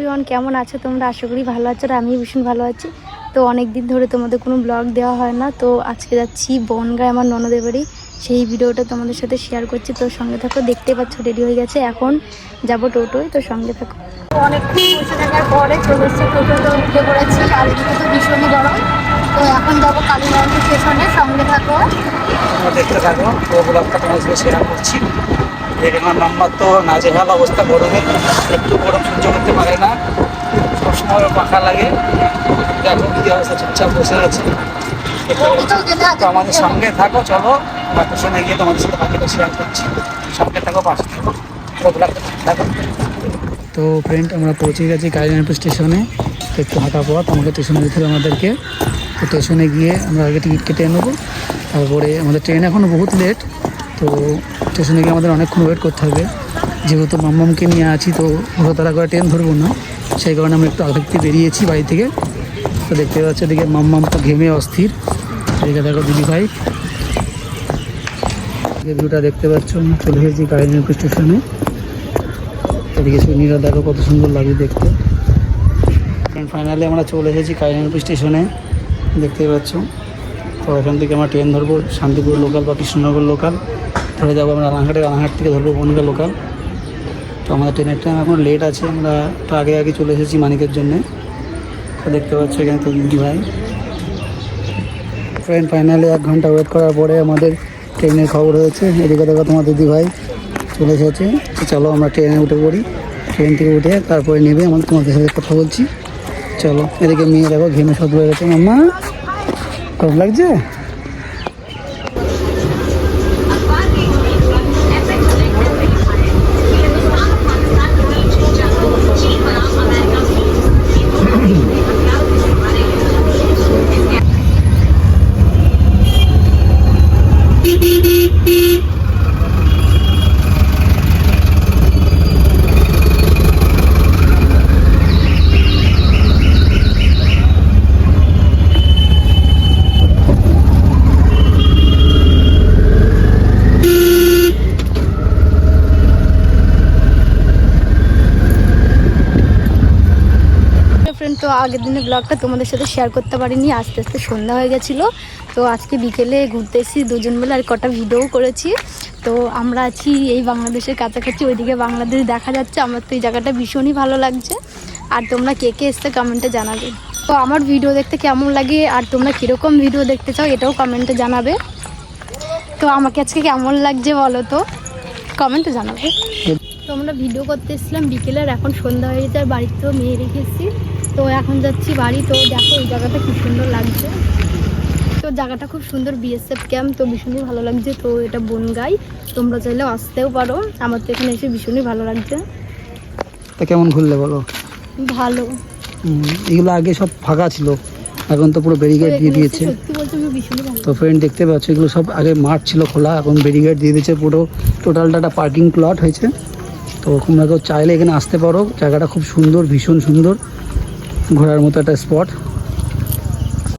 Everyone, কেমন আছো তোমরা? আশা করি ভালো আছো আর আমি ভীষণ ভালো আছি। তো অনেক দিন ধরে তোমাদের কোনো ব্লগ দেওয়া হয় না, তো আজকে যাচ্ছি বনগাঁয় আমার ননদের বাড়ি। সেই ভিডিওটা তোমাদের সাথে শেয়ার করছি, তো সঙ্গে থাকো। দেখতে পাচ্ছ রেডি হয়ে গেছে, এখন যাবো টোটোয়, তো সঙ্গে থাকো। অনেকক্ষণ বসে থাকার পরে চলে এসেছে, টোটোতে উঠে পড়েছি। আর এদিকে তো ভীষণই গরম, তো এখন যাবো কালীগঞ্জ স্টেশনে। সঙ্গে থাকো, দেখতে থাকো। তো ব্লগটা তোমার সাথে শেয়ার করছি। আমার নাম্বার তো নাজেহাল অবস্থা, গরমে একটু গরম সহ্য করতে পারে না, সবসময় পাখা লাগে। দেখো কি অবস্থা, চুপচাপ বসে আছে। তো আমাদের সঙ্গে থাকো, চলো স্টেশনে গিয়ে তোমাদের সাথে বাকিটা শেয়ার করছি। সঙ্গে থাকো, পাশে থাকো, থাকো। তো ফ্রেন্ড, আমরা পৌঁছে গেছি কালীগঞ্জ স্টেশনে। একটু হাঁটা পথ আমাকে স্টেশনে যেতে হবে আমাদেরকে। তো স্টেশনে গিয়ে আমরা আগে টিকিট কেটে নেবো, তারপরে আমাদের ট্রেন এখনও বহুত লেট। তো স্টেশনে গিয়ে আমাদের অনেকক্ষণ ওয়েট করতে হবে, যেহেতু মাম্মামকে নিয়ে আছি। তো তাড়াতাড়ি করে ট্রেন ধরবো না, সেই কারণে আমরা একটু আগে থেকে বেরিয়েছি বাড়ি থেকে। তো দেখতে পাচ্ছি এদিকে মাম্মাম তো ঘেমে অস্থির। এদিকে দেখো দিদি ভাই, ভিউটা দেখতে পাচ্ছ। আমরা চলে এসেছি কালীগঞ্জ স্টেশনে। এদিকে সুনীরা দেখো কত সুন্দর লাগে দেখতে। ফাইনালি আমরা চলে এসেছি কালীগঞ্জ স্টেশনে, দেখতে পাচ্ছ। তো এখান থেকে আমরা ট্রেন ধরবো শান্তিপুর লোকাল বা কৃষ্ণনগর লোকাল, ধরে যাবো আমরা রানাঘাটে। রানাঘাট থেকে ধরবো বনগাঁ লোকাল। তো আমাদের ট্রেনের টাইম এখন লেট আছে, আমরা একটু আগে চলে এসেছি মানিকের জন্যে। তো দেখতে পাচ্ছ এখানে তো দিদি ভাই। ট্রেন ফাইনালি 1 ঘন্টা ওয়েট করার পরে আমাদের ট্রেনের খবর হয়েছে। এদিকে দেখো তোমার দিদি ভাই চলে এসেছে। তো চলো আমরা ট্রেনে উঠে পড়ি। ট্রেন থেকে উঠে তারপরে নেবে আমাদের তোমাদের সাথে কথা বলছি। চলো। এদিকে মেয়ে দেখো ঘেমে সব হয়ে গেছে। মাম্মা গরম লাগছে? তো আগের দিনের ব্লগটা তোমাদের সাথে শেয়ার করতে পারিনি, আস্তে আস্তে সন্ধ্যা হয়ে গেছিলো। তো আজকে বিকেলে ঘুরতে এসেছি দুজন মিলে, আর কটা ভিডিও করেছি। তো আমরা আছি এই বাংলাদেশের কাছাকাছি, ওইদিকে বাংলাদেশ দেখা যাচ্ছে। আমার তো এই জায়গাটা ভীষণই ভালো লাগছে। আর তোমরা কে কে এসছে কমেন্টে জানাবে। তো আমার ভিডিও দেখতে কেমন লাগে আর তোমরা কীরকম ভিডিও দেখতে চাও এটাও কমেন্টে জানাবে। তো আমাকে আজকে কেমন লাগছে বলো তো, কমেন্টে জানাবে। তো আমরা ভিডিও করতে এসেছিলাম বিকেলে, আর এখন সন্ধ্যা হয়ে গেছে, আর বাড়িতেও মেয়ে রেখেছি। তো এখন যাচ্ছি বাড়ি। তো দেখো এই জায়গাটা খুব সুন্দর লাগছে। তো জায়গাটা খুব সুন্দর, বিএসএফ ক্যাম্প, তো ভীষণই ভালো লাগছে। তো এটা বনগাঁই, তোমরা চাইলেও আসতেও পারো। আমার তো এখানে এসে ভীষণই ভালো লাগছে। তা কেমন ঘুরলে বলো? ভালো। এগুলো আগে সব ফাঁকা ছিল, এখন তো পুরো ব্যারিকেড দিয়ে দিয়েছে। সত্যি বলতে আমি ভীষণই ভালো। তো ফ্রেন্ড দেখতে পাচ্ছ, এগুলো সব আগে মাঠ ছিল খোলা, এখন ব্যারিকেড দিয়ে দিয়েছে। পুরো টোটালটা একটা পার্কিং প্লট হয়েছে। তো তোমরা কেউ চাইলে এখানে আসতে পারো। জায়গাটা খুব সুন্দর, ভীষণ সুন্দর, ঘোরার মতো একটা স্পট।